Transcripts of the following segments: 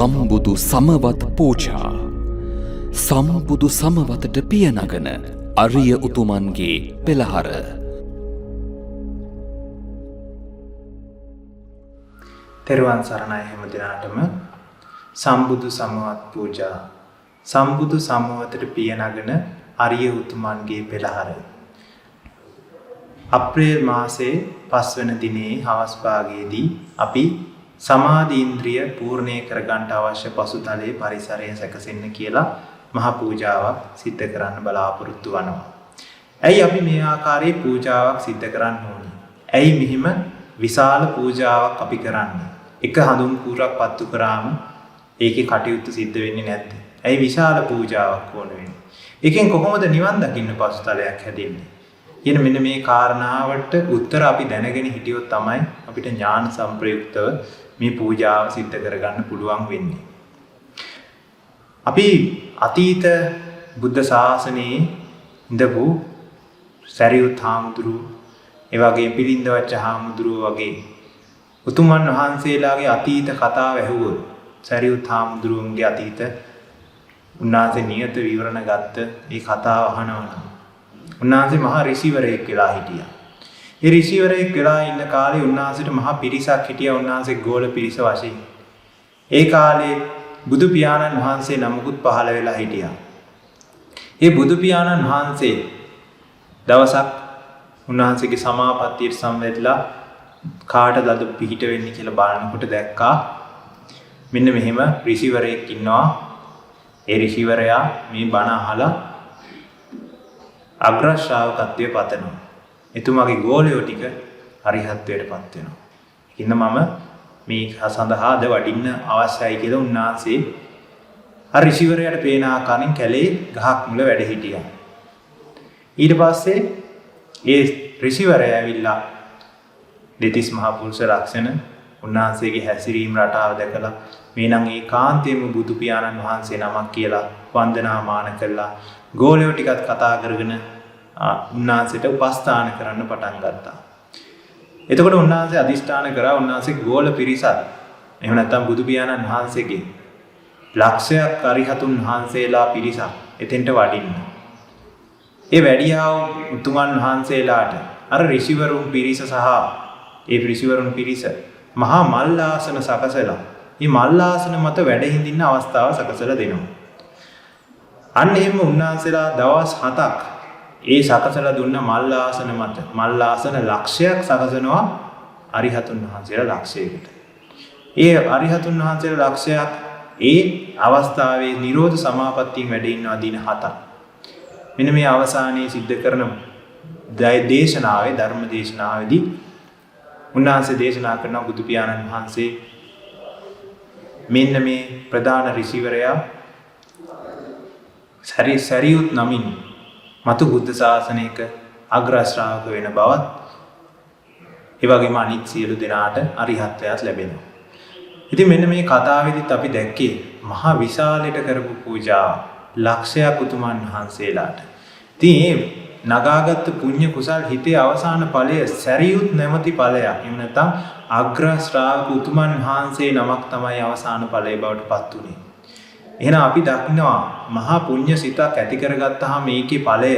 සම්බුදු සමවත් පූජා. සම්බුදු සමවතට පියනගන අරිය උතුමන්ගේ පෙළහර. තෙරුවන් සරණයි හැම දිනාටම. සම්බුදු සමවත් පූජා. සම්බුදු සමවතට පියනගන අරිය උතුමන්ගේ පෙළහර. අප්‍රේල් මාසයේ 5 වෙනි දිනේ හවස් භාගයේදී අපි සමාධි ඉන්ද්‍රිය පූර්ණේ කරගන්න අවශ්‍ය පසුතලයේ පරිසරය සැකසෙන්න කියලා මහා පූජාවක් සිද්ධ කරන්න බලාපොරොත්තු වෙනවා. ඇයි අපි මේ ආකාරයේ පූජාවක් සිද්ධ කරන්න ඕනේ? ඇයි මෙහිම විශාල පූජාවක් අපි කරන්නේ? එක හඳුන් කූරක් පත්තු කරාම ඒකේ කටයුතු සිද්ධ වෙන්නේ නැද්ද? ඇයි විශාල පූජාවක් ඕන වෙන්නේ? එකෙන් කොහොමද නිවන් දකින්න පසුතලයක් හැදෙන්නේ? කියන මෙන්න මේ කාරණාවට උත්තර අපි දැනගෙන හිටියොත් තමයි අපිට ඥාන සම්ප්‍රයුක්තව මේ පූජාව සිද්ධ කරගන්න පුළුවන් වෙන්නේ. අපි අතීත බුද්ධ ශාසනයේ ඉඳපු සරියුත් හාමුදුරුවෝ, ඒ වගේ පිළිඳවච්ච හාමුදුරුවෝ වගේ උතුමන් වහන්සේලාගේ අතීත කතාව ඇහුවොත් සරියුත් හාමුදුරුවන්ගේ අතීත උන්වහන්සේ නියත විවරණ ගත්ත මේ කතාව අහනවා. උන්වහන්සේ මහා ඍෂිවරයෙක් වෙලා හිටියා. ඒ ඍෂිවරයෙක් වෙලා ඉන්න කාලේ උන්වහන්සේට මහා පිරිසක් හිටියා. උන්වහන්සේ ගෝල පිරිස වශයෙන්. ඒ කාලේ බුදු පියාණන් වහන්සේ නමකුත් පහළ වෙලා හිටියා. ඒ බුදු පියාණන් වහන්සේ දවසක් උන්වහන්සේගේ සමාපත්තියට සම්වැදලා කාටද අද පිහිට වෙන්නේ කියලා බලනකොට දැක්කා මෙන්න මෙහෙම ඍෂිවරයෙක් ඉන්නවා. ඒ ඍෂිවරයා මේ බණ අහලා අග්‍ර ශ්‍රාවකත්වයේ පතනවා. එතුමාගේ ගෝලයෝ ටික අරිහත්ත්වයට පත් වෙනවා. ඒකින්ද මම මේ සඳහාද වඩින්න අවශ්‍යයි කියලා උන්වහන්සේ අර ඍෂිවරයාට පේන ආකාරයෙන් කැලේ ගහක් මුල වැඩ හිටියා. ඊට පස්සේ ඒ ඍෂිවරයා ඇවිල්ලා දෙතිස් මහා පුරුෂ ලක්ෂණ උන්වහන්සේගේ හැසිරීම රටාව දැකලා මේ නම් ඒකාන්තයෙන්ම බුදු පියාණන් වහන්සේ නමක් කියලා වන්දනාමාන කළා. ගෝලයෝ ටිකත් කතා කරගෙන උන්වහන්සේට උපස්ථාන කරන්න පටන් ගත්තා. එතකොට උන්වහන්සේ අදිෂ්ඨාන කරා උන්වහන්සේ ගෝල පිරිසත් එහෙම නැත්නම් බුදු පියාණන් වහන්සේගේ ලක්ෂයක් අරිහතුන් වහන්සේලා පිරිසක් එතෙන්ට වඩින්න. ඒ වැඩියා උතුමන් වහන්සේලාට අර ඍෂිවරුන් පිරිස සහ ඒ ඍෂිවරුන් පිරිස මහා මල්ලාසන සකසලා මේ මල්ලාසන මත වැඩ හිඳින්න අවස්ථාව සකසලා දෙනවා. අන්න එහෙම උන්වහන්සේලා දවස් 7ක් ඒ සකසලා දුන්න මල්ලාසන මත මල්ලාසන ලක්ෂයක් සකසනවා අරිහතුන් වහන්සේලා ලක්ෂයකට. ඒ අරිහතුන් වහන්සේලා ලක්ෂයක් ඒ අවස්ථාවේ නිරෝධ සමාපත්තියෙන් වැඩ ඉන්නවා දින 7ක්. මෙන්න මේ අවසානයේ සිද්ධ කරන දේශනාවේ ධර්ම දේශනාවේදී උන්වහන්සේ දේශනා කරන බුදු පියාණන් වහන්සේ මෙන්න මේ ප්‍රධාන ඍෂිවරයා සරියුත් නමින් මතු බුද්ධ ශාසනයක අග්‍ර ශ්‍රාවක වෙන බවත් ඒ වගේම අනිත් සියලු දෙනාට අරිහත්ත්වයට ලැබෙනවා. ඉතින් මෙන්න මේ කතාවේදීත් අපි දැක්කේ මහා විශාලයට කරපු පූජාව ලක්ෂයක් උතුමන් වහන්සේලාට. ඉතින් නගාගත් පුණ්‍ය කුසල් හිතේ අවසාන ඵලය සරියුත් නැමැති ඵලයක්. එහෙම නැත්නම් අග්‍ර ශ්‍රාවක උතුමන් වහන්සේ නමක් තමයි අවසාන ඵලය බවට පත් උනේ. එහෙනම් අපි දකිනවා මහා පුණ්‍ය සිතක් ඇති කරගත්තාම මේකේ ඵලය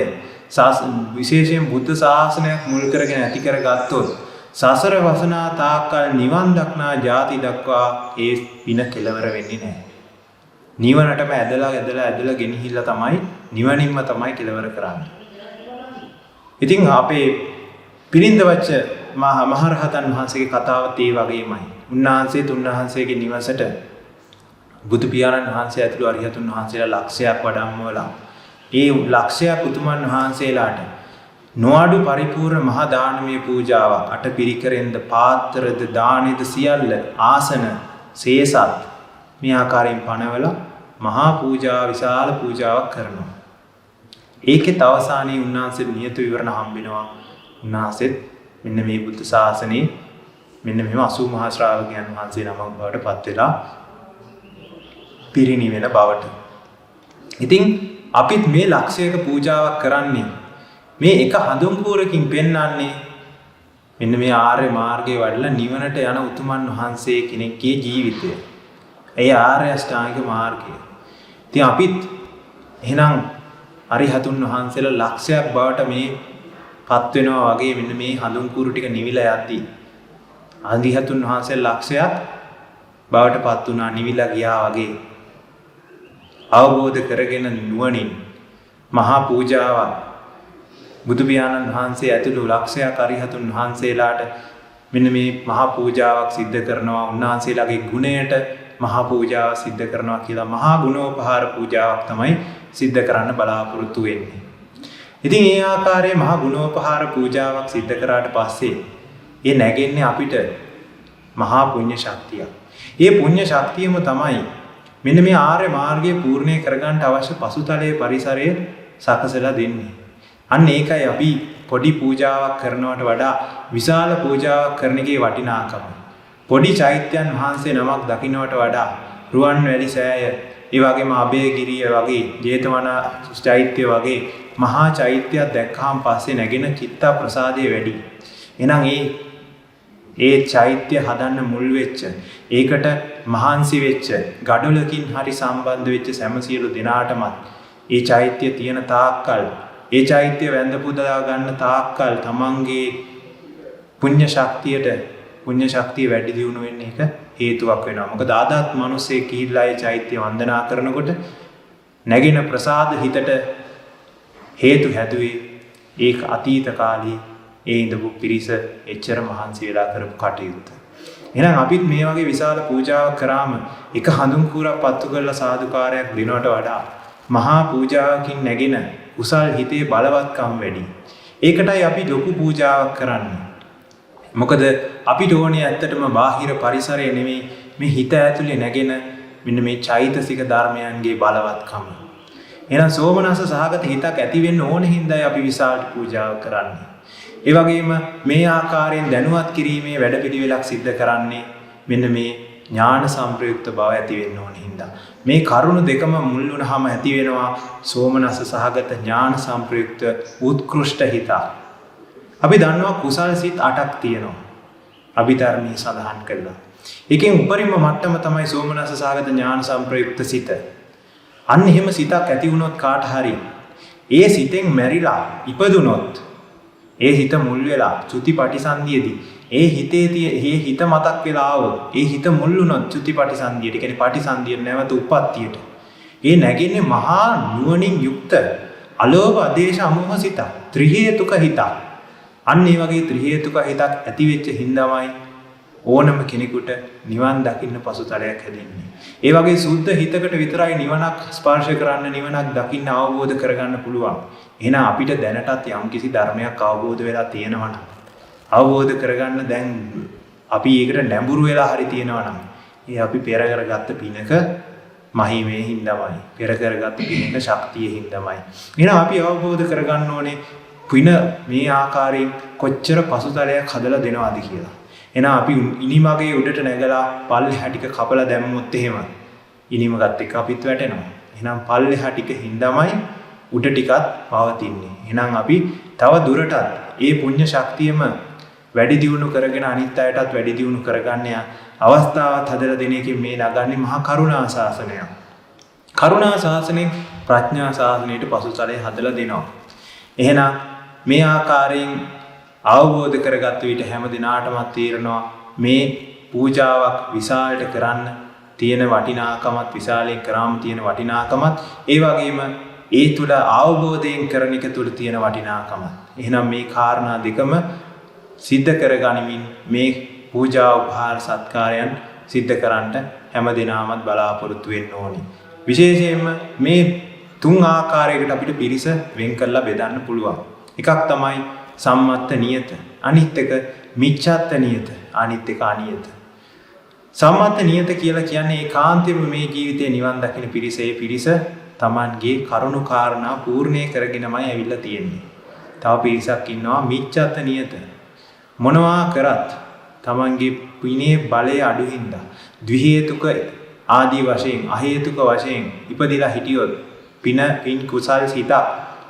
විශේෂයෙන් බුද්ධ ශාසනයක් මුල් කරගෙන ඇති කරගත්තොත් සසර වසනා තාක්කල් නිවන් දක්නා ජාති දක්වා ඒ පින කෙලවර වෙන්නේ නැහැ. නිවනටම ඇදලා ගෙනහිල්ලා තමයි නිවනින්ම තමයි කෙලවර කරන්නේ. ඉතින් අපේ පිළිඳවච්ච මහරහතන් වහන්සේගේ කතාවත් ඒ වගේමයි. උන්වහන්සේගේ නිවසට බුදු පියාණන් වහන්සේ ඇතුළු අරිහතුන් වහන්සේලා ලක්ෂයක් වඩම්මවලා ඒ ලක්ෂයක් උතුමන් වහන්සේලාට නොඅඩු පරිපූර්ණ මහා දානමය පූජාවක් අටපිරිකරෙන්ද පාත්‍රද දානෙද සියල්ල ආසන සේසත් මේ ආකාරයෙන් පනවලා මහා පූජා විශාල පූජාවක් කරනවා. ඒකෙත් අවසානයේ උන්වහන්සේ නියත විවරණ හම්බෙනවා. උන්වහන්සේත් මෙන්න මේ බුද්ධ ශාසනයේ මෙන්න මෙහෙම 80 මහා ශ්‍රාවකයන් වහන්සේ නමක් බවට පත් වෙලා පිරිනිවෙන බවට. ඉතින් අපිත් මේ ලක්ෂයක පූජාවක් කරන්නේ මේ එක හඳුන් කූරකින් පෙන්වන්නේ මෙන්න මේ ආර්ය මාර්ගයේ වඩලා නිවනට යන උතුමන් වහන්සේ කෙනෙක්ගේ ජීවිතය. ඒ ආර්ය අෂ්ටාංගික මාර්ගය. ඉතින් අපිත් එහෙනම් අරිහතුන් වහන්සේලා ලක්ෂයක් බවට මේ පත් වෙනවා වගේ මෙන්න මේ හඳුන් කුරු ටික නිවිලා යද්දී අරිහතුන් වහන්සේ ලක්ෂයක් බවට පත් වුණා නිවිලා ගියා වගේ අවබෝධ කරගෙන නුවණින් මහා පූජාවක් බුදු පියාණන් වහන්සේ ඇතුළු ලක්ෂයක් අරිහතුන් වහන්සේලාට මෙන්න මේ මහා පූජාවක් සිද්ධ කරනවා උන්වහන්සේලාගේ ගුණයට මහා පූජාව සිද්ධ කරනවා කියලා මහා ගුණෝපහාර පූජාවක් තමයි සිද්ධ කරන්න බලාපොරොත්තු වෙන්නේ. ඉතින් මේ ආකාරයේ මහා ගුණෝපහාර පූජාවක් සිද්ධ කරාට පස්සේ ඒ නැගෙන්නේ අපිට මහා පුණ්‍ය ශක්තියක්. ඒ පුණ්‍ය ශක්තියම තමයි මෙන්න මේ ආර්ය මාර්ගය පූර්ණේ කරගන්න අවශ්‍ය පසුතලයේ පරිසරය සකසලා දෙන්නේ. අන්න ඒකයි අපි පොඩි පූජාවක් කරනවට වඩා විශාල පූජාවක් කරන එකේ වටිනාකම. පොඩි චෛත්‍යයන් වහන්සේ නමක් දකින්නට වඩා රුවන්වැලි සෑය, ඒ වගේම අභයගිරිය වගේ, ජේතවන චෛත්‍ය වගේ මහා චෛත්‍යයක් දැක්කහම පස්සේ නැගෙන චිත්ත ප්‍රසාදය වැඩි. එහෙනම් ඒ චෛත්‍ය හදන්න මුල් වෙච්ච, ඒකට මහන්සි වෙච්ච, ගඩොලකින් හරි සම්බන්ධ වෙච්ච සෑම සියලු දෙනාටමත් ඒ චෛත්‍ය තියෙන තාක්කල්, ඒ චෛත්‍ය වැඳ පුදා ගන්න තාක්කල් තමන්ගේ පුණ්‍ය ශක්තිය වැඩි දියුණු වෙන්න එක හේතුවක් වෙනවා. මොකද ආදාත් මිනිස්සේ කිහිල්ලා ඒ චෛත්‍ය වන්දනා කරනකොට නැගෙන ප්‍රසාද හිතට හේතු හැදුවේ ඒක අතීත කාලේ ඒ ඉඳපු පිරිස එච්චර මහන්සි වෙලා කරපු කටයුත්ත. එහෙනම් අපිත් මේ වගේ විශාල පූජාවක් කරාම එක හඳුන් කුරක් පත්තු කරලා සාදුකාරයක් දෙනවට වඩා මහා පූජාවකින් නැගෙන කුසල් හිතේ බලවත්කම් වැඩි. ඒකටයි අපි ලොකු පූජාවක් කරන්නේ. මොකද අපිට ඕනේ ඇත්තටම බාහිර පරිසරය නෙමෙයි මේ හිත ඇතුලේ නැගෙන මෙන්න මේ චෛතසික ධර්මයන්ගේ බලවත්කම. එහෙනම් සෝමනස්ස සහගත හිතක් ඇති වෙන්න ඕන හින්දායි අපි විශාල පූජාවක් කරන්නේ. ඒ වගේම මේ ආකාරයෙන් දැනුවත් කිරීමේ වැඩපිළිවෙලක් සිද්ධ කරන්නේ මෙන්න මේ ඥාන සම්ප්‍රයුක්ත බව ඇති වෙන්න ඕන හින්දා. මේ කරුණු දෙකම මුල් වුණාම ඇති වෙනවා සෝමනස්ස සහගත ඥාන සම්ප්‍රයුක්ත උත්කෘෂ්ඨ හිත. අපි දන්නවා කුසල් සිත් 8ක් තියෙනවා. අභිධර්මයේ සඳහන් කළා. එකෙන් උපරිම මට්ටම තමයි සෝමනස්ස සහගත ඥාන සම්ප්‍රයුක්ත සිත. අන්න එහෙම සිතක් ඇති වුණොත් කාට හරි ඒ සිතෙන් මැරිලා ඉපදුනොත් ඒ හිත මුල් වෙලා චුතිපටිසන්ධියේදී ඒ හිත මතක් වෙලා ආවොත් ඒ හිත මුල් වුණොත් චුතිපටිසන්ධියට කියන්නේ පටිසන්ධිය නැවත උප්පත්තියට ඒ නැගෙන්නේ මහා නුවණින් යුක්ත අලෝභ ආදේශ අමෝහ සිත ත්‍රි හේතුක හිත. අන්න ඒ වගේ ත්‍රි හේතුක හිතක් ඇති වෙච්ච හින්දාමයි ඕනම කෙනෙකුට නිවන් දකින්න පසුතලයක් හැදෙන්නේ. ඒ වගේ සුද්ධ හිතකට විතරයි නිවනක් ස්පර්ශ කරන්න, නිවනක් දකින්න අවබෝධ කරගන්න පුළුවන්. එහෙනම් අපිට දැනටත් යම්කිසි ධර්මයක් අවබෝධ වෙලා තියෙනවා නම්, අවබෝධ කරගන්න දැන් අපි ඒකට නැඹුරු වෙලා හරි තියෙනවා නම්, ඒ අපි පෙර කරගත්ත පිනක මහිමේ හින්දාමයි. පෙර කරගත්ත පිනක ශක්තිය හින්දාමයි. එහෙනම් අපි අවබෝධ කරගන්න ඕනේ පින මේ ආකාරයෙන් කොච්චර පසුතලයක් හදලා දෙනවද කියලා. එහෙනම් අපි ඉනිමගේ උඩට නැගලා පල්ලෙහා ටික කපලා දැම්මොත් එහෙම ඉනිමගත් එක්ක අපිත් වැටෙනවා. එහෙනම් පල්ලෙහා ටික හින්දාමයි උඩ ටිකත් පවතින්නේ. එහෙනම් අපි තව දුරටත් ඒ පුණ්‍ය ශක්තියම වැඩි දියුණු කරගෙන අනිත් අයටත් වැඩි දියුණු කරගන්න අවස්ථාවක් හදලා දෙන එකෙන් මේ නගන්නේ මහා කරුණා ශාසනය. කරුණා ශාසනයෙන් ප්‍රඥා ශාසනයට පසුතලයේ හදලා දෙනවා. එහෙනම් මේ ආකාරයෙන් අවබෝධ කරගත්ත විට හැම දිනාටම තීරණවා මේ පූජාවක් විශාලට කරන්න තියෙන වටිනාකමත්, විශාලයෙන් කරාම තියෙන වටිනාකමත්, ඒ වගේම ඒ තුල අවබෝධයෙන් කරන එක තුල තියෙන වටිනාකම. එහෙනම් මේ කාරණා දෙකම සිද්ධ කරගනිමින් මේ පූජා උපහාර සත්කාරයන් සිද්ධ කරන්නට හැම දිනමත් බලාපොරොත්තු වෙන්න ඕනි. විශේෂයෙන්ම මේ 3 ආකාරයකට අපිට පිරිස වෙන් කරලා බෙදන්න පුළුවන්. එකක් තමයි සම්මත්ත නියත, අනිත් එක මිච්ඡත්ත නියත, අනිත් එක අනියත. සම්මත්ත නියත කියලා කියන්නේ ඒකාන්තයෙන්ම මේ ජීවිතේ නිවන් දකින පිරිස. ඒ පිරිස Tamanගේ කරුණු කාරණා පූර්ණේ කරගෙනමයි ඇවිල්ලා තියෙන්නේ. තව පිරිසක් ඉන්නවා මිච්ඡත්ත නියත. මොනවා කරත් Tamanගේ පිනේ බලය අඩු හින්දා ද්වි හේතුක ආදී වශයෙන්, අ හේතුක වශයෙන් ඉපදිලා හිටියොත් පින් කුසල් සිත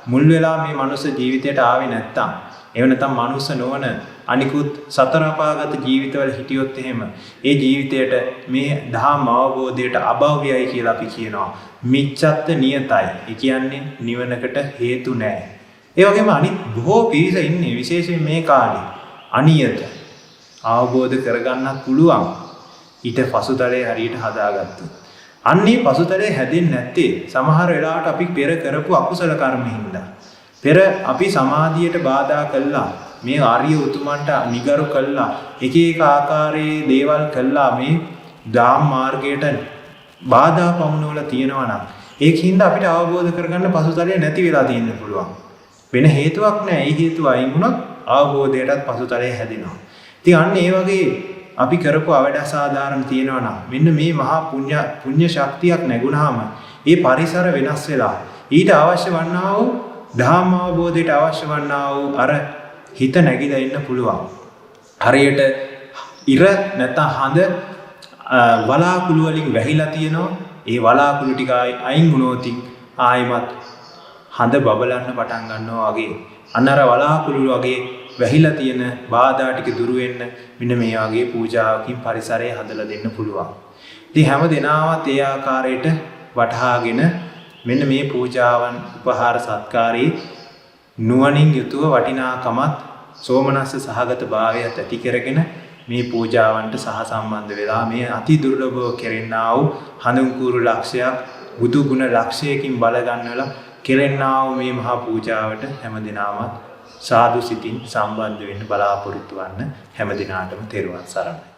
මුල් වෙලා මේ මනුස්ස ජීවිතයට ආවේ නැත්තම් එහෙම නැත්නම් මනුස්ස නොවන අනිකුත් සතර අපාගත ජීවිතවල හිටියොත් එහෙම ඒ ජීවිතයට මේ ධම්ම අවබෝධයට අභව්‍යයි කියලා අපි කියනවා. මිච්ඡත්ත නියතයි. ඒ කියන්නේ නිවනකට හේතු නැහැ. ඒ වගේම අනිත් බොහෝ පිරිස ඉන්නේ විශේෂයෙන් මේ කාලේ අනියත අවබෝධ කරගන්නත් පුළුවන්. ඊට පසුතලයේ හරියට හදාගත්තොත්. අන්නේ පසුතලයේ හැදෙන්නේ නැත්තේ සමහර වෙලාවට අපි පෙර කරපු අකුසල කර්ම හින්දා. පෙර අපි සමාධියට බාධා කළා මේ ආර්ය උතුමන්ට නිගරු කළා එක එක ආකාරයේ දේවල් කළා මේ ධම්ම මාර්ගයට බාධා පමුණවලා තියෙනවා නම් ඒකින්ද අපිට අවබෝධ කරගන්න පසුතලය නැති වෙලා තියෙන්න පුළුවන් වෙන හේතුවක් නැහැ. ඒ හේතුව අයින් වුණොත් අවබෝධයටත් පසුතලය හැදෙනවා. ඉතින් අන්න ඒ වගේ අපි කරපු අවදාසාධාරණ තියෙනවා නම් මෙන්න මේ මහා පුණ්‍ය ශක්තියක් නැගුණාම ඒ පරිසර වෙනස් වෙලා ඊට අවශ්‍ය වන්නා වූ ධම්ම අවබෝධයට අවශ්‍ය වන්නා වූ අර හිත නැగిලා ඉන්න පුළුවන්. හරියට ඉර නැත්නම් හඳ වලාකුළු වලින් වැහිලා තියෙනවා. ඒ වලාකුළු ටික අයින් වුණොත් ආයිමත් හඳ බබලන්න පටන් ගන්නවා වගේ. අන්නර වලාකුළු වගේ වැහිලා තියෙන බාධා ටික දුරු වෙන්න මෙන්න මේ වගේ පූජාවකින් පරිසරය හදලා දෙන්න පුළුවන්. ඉතින් හැම දිනාවත් ඒ ආකාරයට වටහාගෙන මෙන්න මේ පූජාවන් උපහාර සත්කාරී නුවණින් යුතුව වටිනාකමත් සෝමනස්ස සහගත භාවයත් ඇති කරගෙන මේ පූජාවන්ට සහසම්බන්ධ වෙලා මේ අති දුර්ලභව කෙරෙන්නා වූ හඳුන්කුරු ලක්ෂයක් බුදු ගුණ ලක්ෂයකින් බල ගන්නවලා කෙරෙන්නා වූ මේ මහා පූජාවට හැම දිනාමත් සාදු සිතින් සම්බන්ධ වෙන්න බලාපොරොත්තු වන්න හැම දිනාටම තෙරුවන් සරණයි.